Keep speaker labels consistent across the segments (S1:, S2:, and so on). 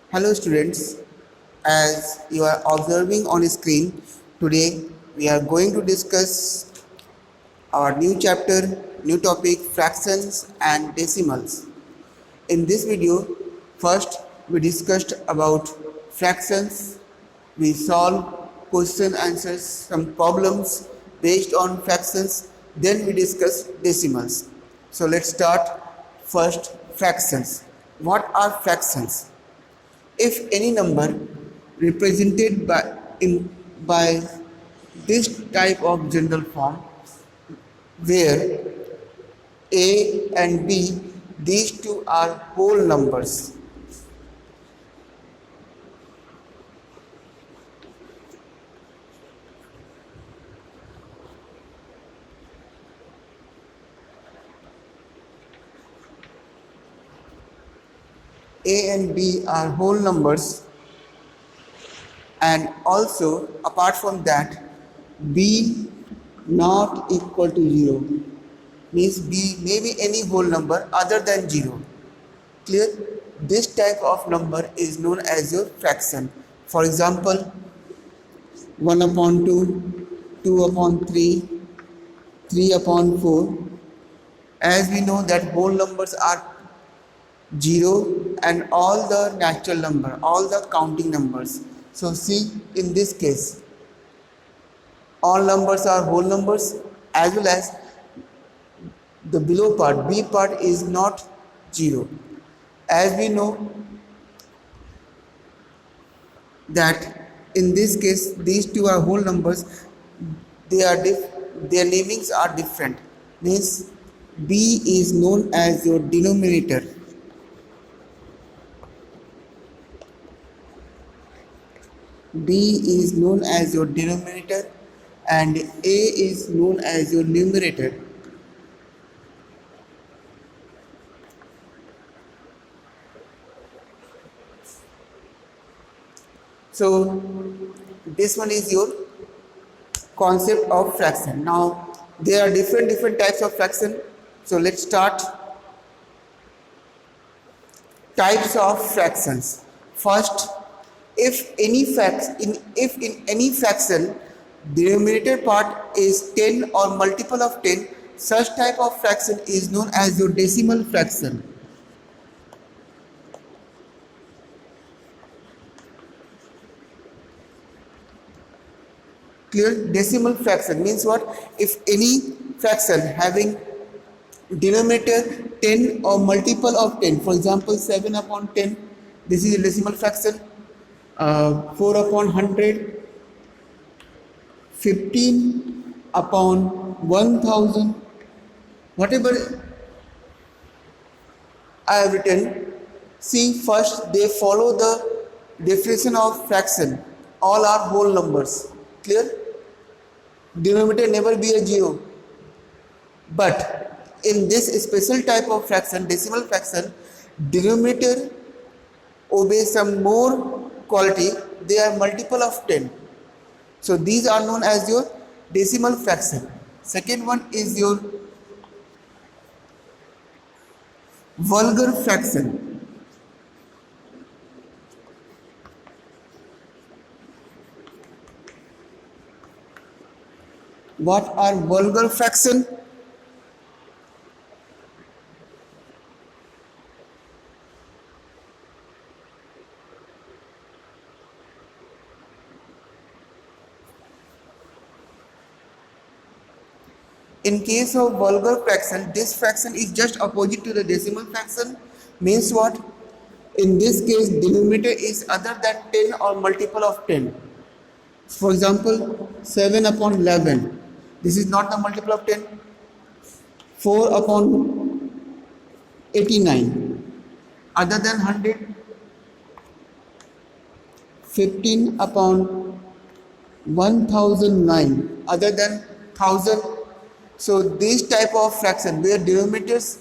S1: Hello students, as you are observing on screen, today we are going to discuss our new chapter, new topic, fractions and decimals. In this video, first we discussed about fractions, we solved question answers, some problems based on fractions, then we discussed decimals. So let's start first fractions. What are fractions? If any number represented by this type of general form where a and b, these two are whole numbers, a and b are whole numbers, and also apart from that b not equal to 0 means b may be any whole number other than 0. Clear? This type of number is known as your fraction. For example, 1 upon 2, 2 upon 3, 3 upon 4. As we know that whole numbers are 0 and all the natural number, all the counting numbers. So see, in this case, all numbers are whole numbers, as well as the below part, b part is not 0. As we know that in this case these two are whole numbers, their namings are different, means b is known as your denominator, b is known as your denominator and a is known as your numerator. So this one is your concept of fraction. Now there are different types of fraction. So let's start. Types of fractions. First, if in any fraction denominator part is 10 or multiple of 10, such type of fraction is known as your decimal fraction. Clear? Decimal fraction means what? If any fraction having denominator 10 or multiple of 10, for example 7 upon 10, this is a decimal fraction. 4 upon 100, 15 upon 1000, whatever I have written. See, first they follow the definition of fraction. All are whole numbers. Clear? Denominator never be a 0. But in this special type of fraction, decimal fraction, denominator obeys some more quality. They are multiple of 10. So these are known as your decimal fraction. Second one is your vulgar fraction. What are vulgar fraction? In case of vulgar fraction, this fraction is just opposite to the decimal fraction. Means what? In this case, denominator is other than 10 or multiple of 10. For example, 7 upon 11. This is not the multiple of 10. 4 upon 89. Other than 100. 15 upon 1009. Other than 1000. So this type of fraction where denominators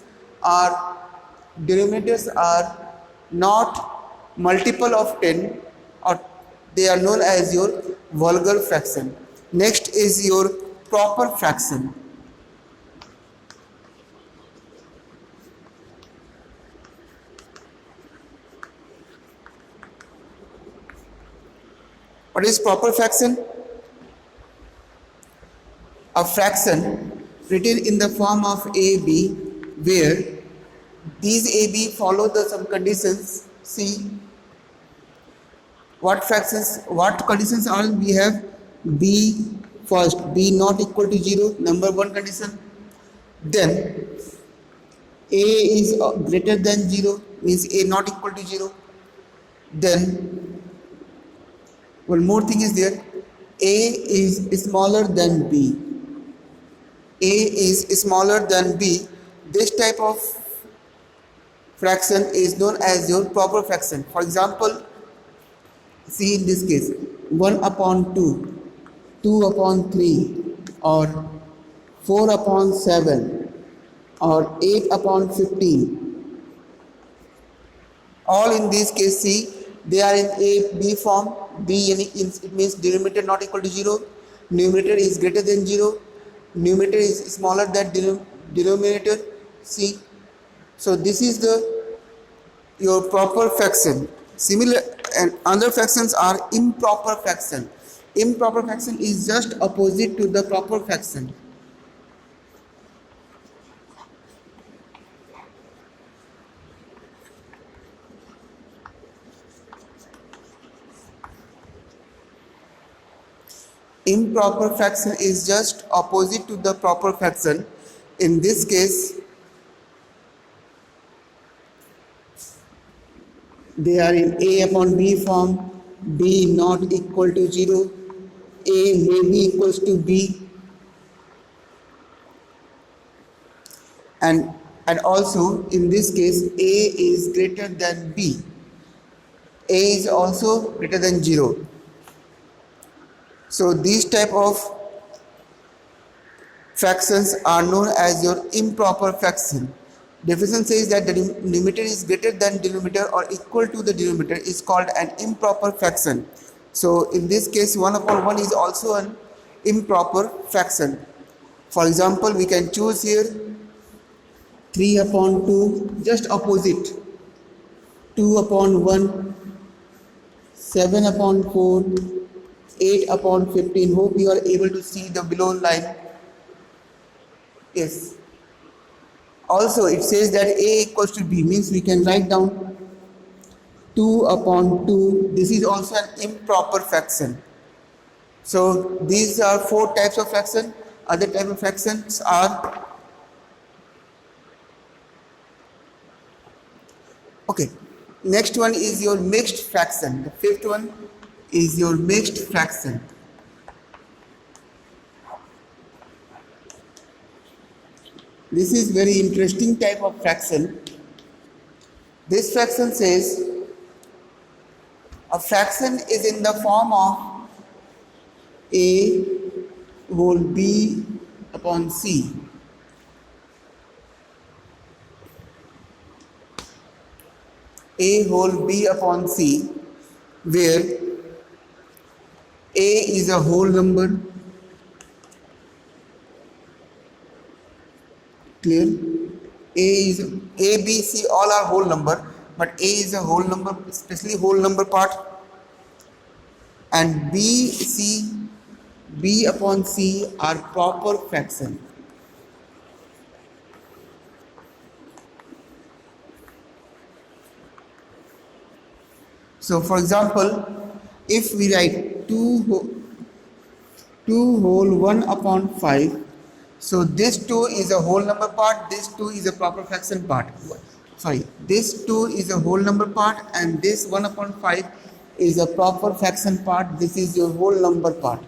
S1: are not multiple of 10, or they are known as your vulgar fraction. Next is your proper fraction. What is proper fraction? A fraction written in the form of AB where these AB follow the some conditions. See what conditions are. We have B first, B not equal to 0, number one condition. Then A is greater than 0, means A not equal to 0. Then one more thing is there, A is smaller than B. A is smaller than B. This type of fraction is known as your proper fraction. For example, see in this case 1 upon 2, 2 upon 3, or 4 upon 7, or 8 upon 15. All in this case, see, they are in A B form. B it means denominator not equal to 0, numerator is greater than 0, numerator is smaller than denominator. See, so this is your proper fraction. Similar and other fractions are improper fraction. Improper fraction is just opposite to the proper fraction. Improper fraction is just opposite to the proper fraction. In this case, they are in A upon B form, B not equal to 0, A may be equals to B, and also in this case A is greater than B. A is also greater than 0. So these type of fractions are known as your improper fraction. Definition says that the numerator is greater than denominator or equal to the denominator is called an improper fraction. So in this case 1 upon 1 is also an improper fraction. For example, we can choose here 3 upon 2, just opposite, 2 upon 1, 7 upon 4, 8 upon 15. Hope you are able to see the below line. Yes. Also it says that A equals to B, means we can write down 2 upon 2. This is also an improper fraction. So these are 4 types of fraction. Other type of fractions are, okay, next one is your mixed fraction. The fifth one is your mixed fraction. This is very interesting type of fraction. This fraction says a fraction is in the form of A whole B upon C. A whole B upon C, where A is a whole number. Clear? A, B, C all are whole number, but A is a whole number, especially whole number part, and B, C, B upon C are proper fraction. So for example, if we write 2 whole 1 upon 5, so this 2 is a whole number part, this 2 is a proper fraction part. Sorry, this 2 is a whole number part and this 1 upon 5 is a proper fraction part. This is your whole number part.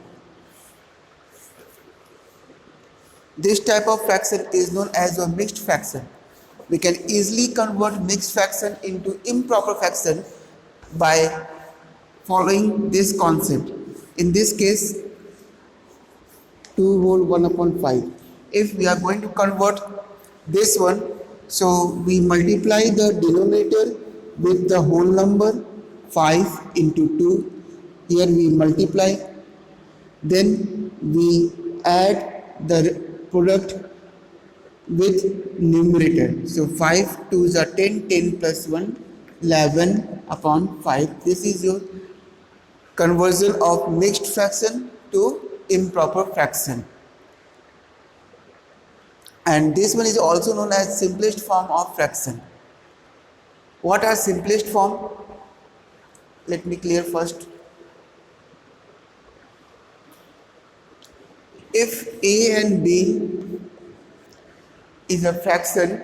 S1: This type of fraction is known as a mixed fraction. We can easily convert mixed fraction into improper fraction by following this concept. In this case, 2 whole 1 upon 5. If we are going to convert this one, so we multiply the denominator with the whole number 5 into 2. Here we multiply, then we add the product with numerator. So 5 2s are 10, 10 plus 1, 11 upon 5. This is your conversion of mixed fraction to improper fraction. And this one is also known as simplest form of fraction. What are simplest form? Let me clear first. If A and B is a fraction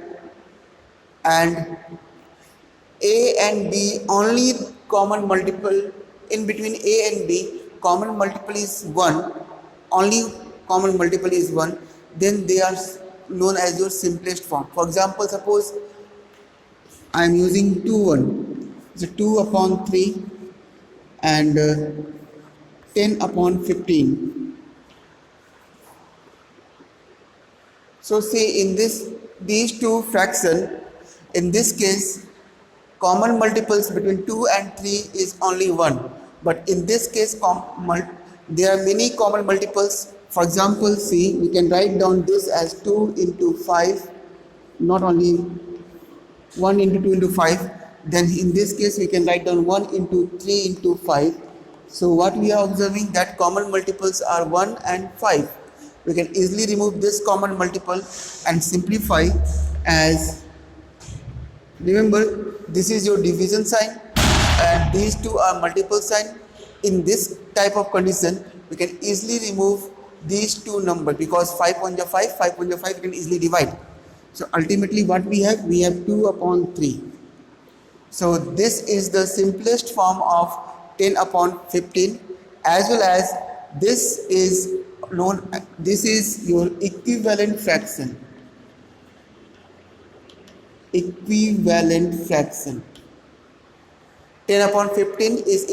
S1: and A and B only common multiple in between A and B, common multiple is 1, only common multiple is 1, then they are known as your simplest form. For example, suppose I am using 2 1, so 2 upon 3 and 10 upon 15. So see, in these two fractions, in this case common multiples between 2 and 3 is only 1, but in this case there are many common multiples. For example, see, we can write down this as 2 into 5, not only 1 into 2 into 5. Then in this case we can write down 1 into 3 into 5. So what we are observing, that common multiples are 1 and 5. We can easily remove this common multiple and simplify as, remember, this is your division sign and these two are multiple sign. In this type of condition, we can easily remove these two numbers because 5 1 5, 5 1 5 we can easily divide. So ultimately what we have 2 upon 3. So this is the simplest form of 10 upon 15, as well as this is your equivalent fraction. Equivalent fraction. 10 upon 15 is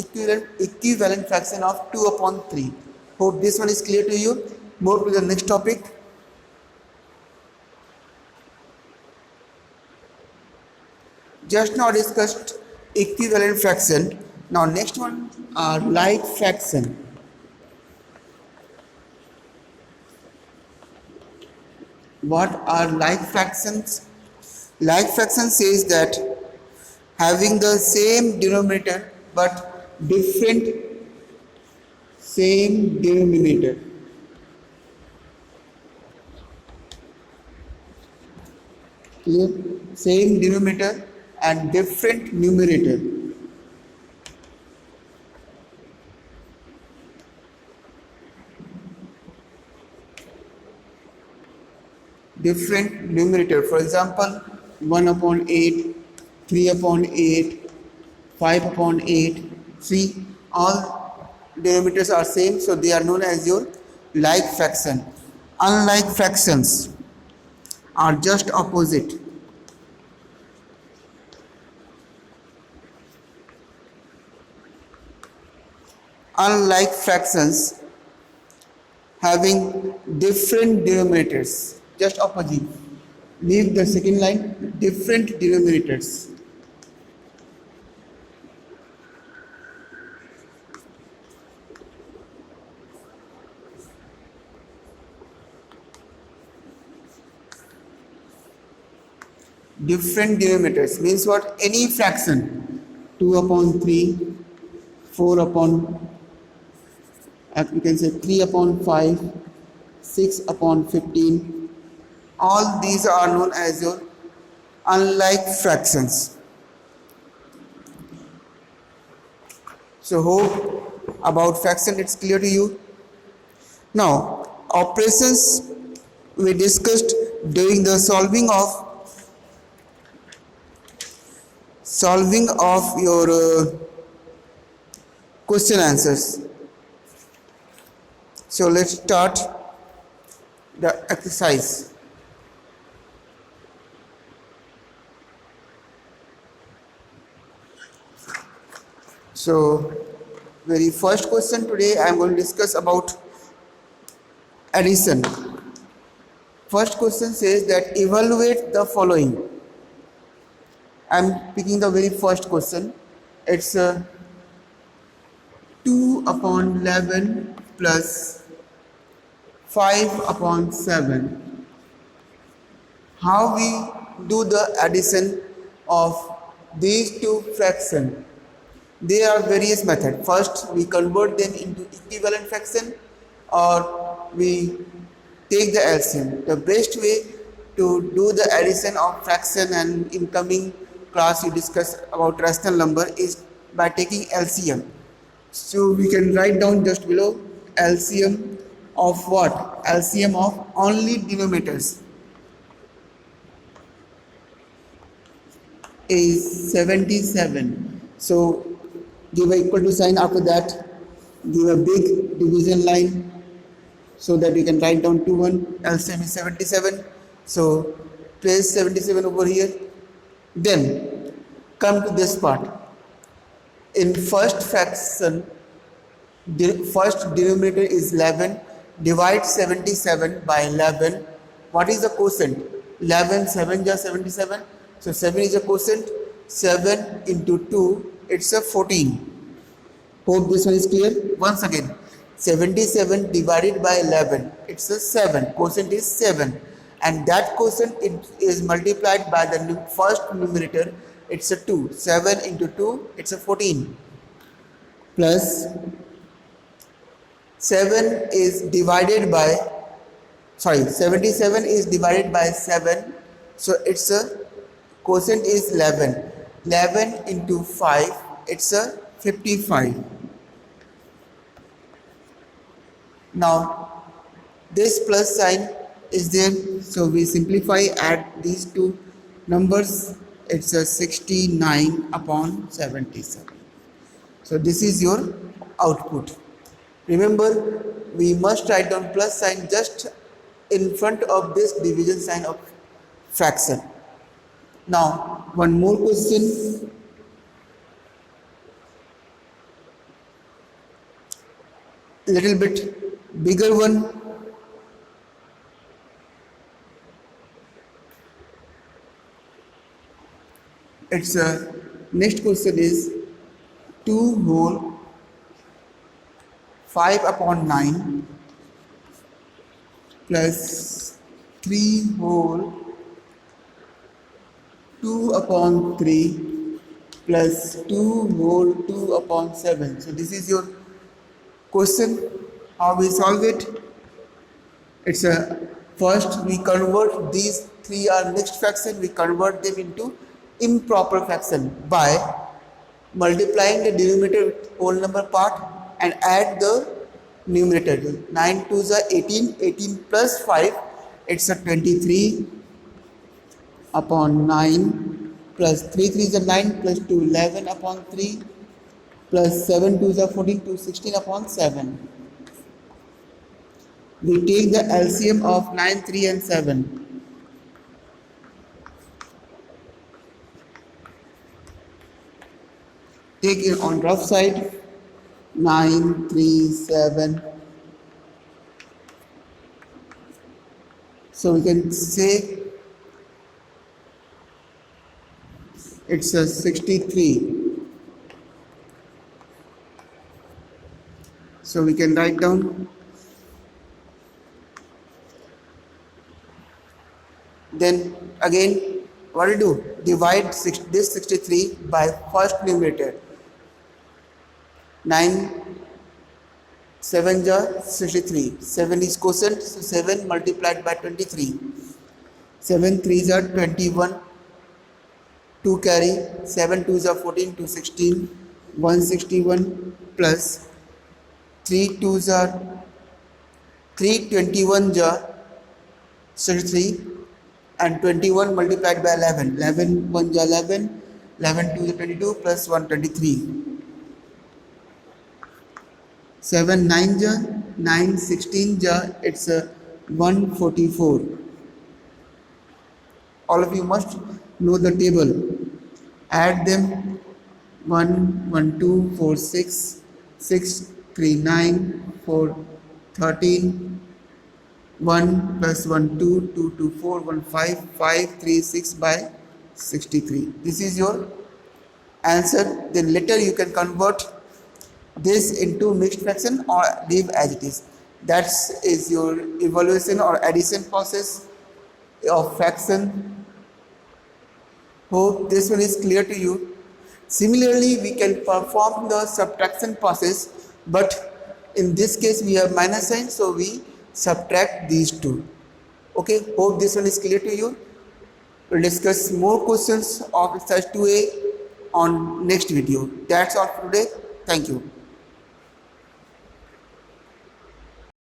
S1: equivalent fraction of 2 upon 3. Hope this one is clear to you. Move to the next topic. Just now discussed equivalent fraction. Now next one are like fraction. What are like fractions? Like fraction says that having the same denominator but different same denominator. Clear? Same denominator and different numerator. Different numerator. For example, 1 upon 8, 3 upon 8, 5 upon 8, 3, all denominators are same, so they are known as your like fraction. Unlike fractions are just opposite. Unlike fractions having different denominators, just opposite. Leave the second line, different denominators. Different denominators means what? Any fraction, 2 upon 3, 4 upon, you can say 3 upon 5, 6 upon 15. All these are known as your unlike fractions. So hope about fraction it's clear to you. Now operations we discussed during the solving of your question answers. So let's start the exercise. So very first question today I am going to discuss about addition. First question says that evaluate the following. I am picking the very first question. It's 2 upon 11 plus 5 upon 7. How we do the addition of these two fractions? There are various methods. First, we convert them into equivalent fraction, or we take the LCM. The best way to do the addition of fraction, and in coming class you discuss about rational number, is by taking LCM. So we can write down just below LCM of what? LCM of only denominators is 77. So give a equal to sign, after that give a big division line so that we can write down 2 1. LCM is 77. So place 77 over here. Then come to this part. In first fraction, the first denominator is 11. Divide 77 by 11. What is the quotient? 11 7 is 77. So 7 is a quotient. 7 into 2, it's a 14. Hope this one is clear. Once again, 77 divided by 11, it's a 7. Quotient is 7. And that quotient is multiplied by the first numerator, it's a 2. 7 into 2, it's a 14. Plus 7 is divided by, 77 is divided by 7. So it's a quotient is 11. 11 into 5, it's a 55. Now this plus sign is there, so we simplify, add these two numbers, it's a 69 upon 77. So this is your output. Remember, we must write down plus sign just in front of this division sign of fraction. Now one more question. Little bit bigger one. It's a next question is 2 whole 5 upon 9 plus 3 whole 2 upon 3 plus 2 whole 2 upon 7. So this is your question. How we solve it? It's a first we convert these three are mixed fraction, we convert them into improper fraction by multiplying the denominator with whole number part and add the numerator. 9 2s are 18, 18 plus 5, it's a 23 upon 9 plus 3 3s are 9 plus 2 11 upon 3 plus 7 2s are 14 2 16 upon 7. We take the LCM of 9 3 and 7. Take it on rough side. 9 3 7. So we can say it's a 63. So we can write down. Then again, what do you do? Divide this 63 by first numerator. 9 7 are 63. 7 is quotient, so 7 multiplied by 23. 7 3s are 21. 2 carry. 7 2s are 14. 2 16. 161 plus 3 2s are 3 21 are 63. And 21 multiplied by 11. 11 1 is 11. 11 2 is 22 plus 1 23. 7 9 ja, 9 16 ja, it's a 144. All of you must know the table. Add them. 1 1 2 4 6 6 3 9 4 13 1 plus 1 2 2 2 4 1 5 5 3 6 by 63. This is your answer. Then later you can convert this into mixed fraction or leave as it is. That is your evaluation or addition process of fraction. Hope this one is clear to you. Similarly, we can perform the subtraction process, but in this case we have minus sign, so we subtract these two. Okay, hope this one is clear to you. We'll discuss more questions of exercise 2a on next video. That's all for today. Thank you.